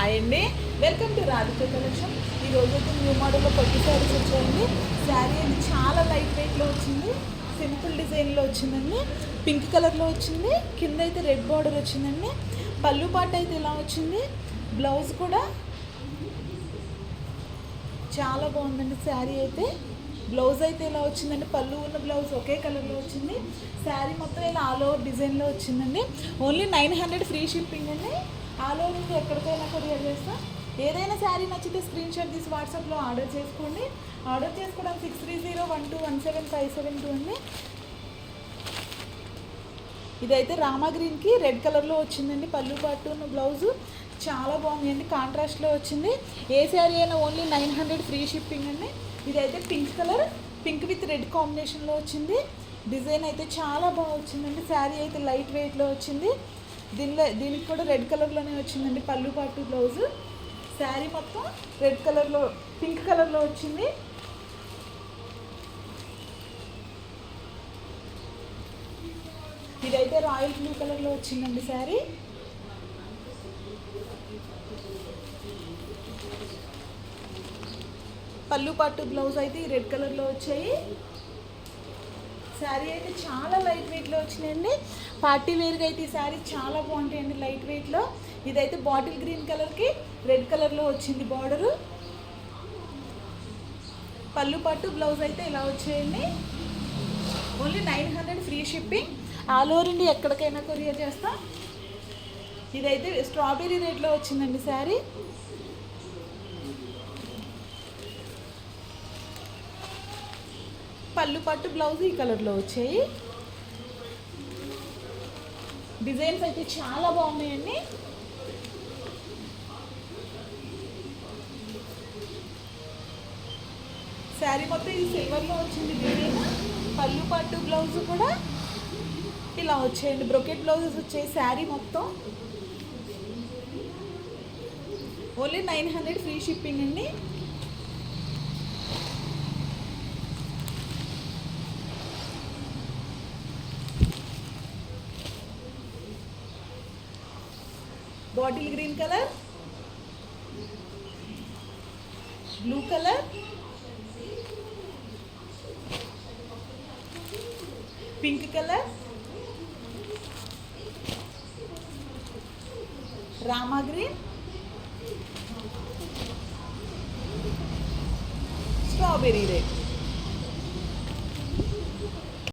Hi అండి, welcome to Radhika collection. ఈరోజు అయితే న్యూ మోడల్లో కొత్త శారీస్ వచ్చాయండి. శారీ అయితే చాలా లైట్ వెయిట్లో వచ్చింది, సింపుల్ డిజైన్లో వచ్చిందండి. పింక్ కలర్లో వచ్చింది, కింద అయితే రెడ్ బార్డర్ వచ్చిందండి. పళ్ళు పాట అయితే ఇలా వచ్చింది, బ్లౌజ్ కూడా చాలా బాగుందండి. శారీ అయితే బ్లౌజ్ అయితే ఇలా వచ్చిందండి, పళ్ళు ఉన్న బ్లౌజ్ ఒకే కలర్లో వచ్చింది. శారీ మొత్తం ఇలా ఆల్ ఓవర్ డిజైన్లో వచ్చిందండి. ఓన్లీ 900 ఫ్రీ షిప్పింగ్ అండి. ఆల్ ఓవర్ నుంచి ఎక్కడికైనా కొరియర్ చేస్తాం. ఏదైనా శారీ నచ్చితే స్క్రీన్ షాట్ తీసి వాట్సాప్లో ఆర్డర్ చేసుకోండి. ఆర్డర్ చేసుకోవడానికి 6301217572 అండి. ఇదైతే రామా గ్రీన్కి రెడ్ కలర్లో వచ్చిందండి. పళ్ళు పాటు బ్లౌజు చాలా బాగుందండి, కాంట్రాస్ట్లో వచ్చింది. ఏ శారీ అయినా ఓన్లీ 900 ఫ్రీ షిప్పింగ్ అండి. ఇదైతే pink colour, pink with red కాంబినేషన్లో వచ్చింది. డిజైన్ అయితే చాలా బాగా వచ్చిందండి. శారీ అయితే లైట్ వెయిట్లో వచ్చింది. దీనికి కూడా రెడ్ కలర్లోనే వచ్చిందండి పళ్ళు పాటు బ్లౌజు. శారీ మొత్తం రెడ్ కలర్లో, పింక్ కలర్లో వచ్చింది. ఇదైతే రాయల్ బ్లూ కలర్లో వచ్చిందండి శారీ. పళ్ళు పట్టు బ్లౌజ్ అయితే ఈ రెడ్ కలర్లో వచ్చాయి. శారీ అయితే చాలా లైట్ వెయిట్లో వచ్చినాయండి. పార్టీ వేర్గా అయితే ఈ శారీ చాలా బాగుంటాయండి లైట్ వెయిట్లో. ఇదైతే బాటిల్ గ్రీన్ కలర్కి రెడ్ కలర్లో వచ్చింది బార్డరు. పళ్ళు పట్టు బ్లౌజ్ అయితే ఇలా వచ్చాయండి. Only 900 free shipping. All over India ఎక్కడికైనా కొరియర్ చేస్తాం. ఇదైతే స్ట్రాబెర్రీ రెడ్లో వచ్చిందండి శారీ. పళ్ళు పట్టు బ్లౌజ్ ఈ కలర్లో వచ్చాయి. డిజైన్స్ అయితే చాలా బాగున్నాయండి. శారీ మొత్తం ఇది సిల్వర్లో వచ్చింది డిజైన్. పళ్ళు పట్టు బ్లౌజ్ కూడా ఇలా వచ్చాయండి, బ్రొకెట్ బ్లౌజెస్ వచ్చాయి. శారీ మొత్తం ఓన్లీ 900 ఫ్రీ షిప్పింగ్ అండి. Bottle green colour, blue colour, pink colour, Rama green, strawberry red.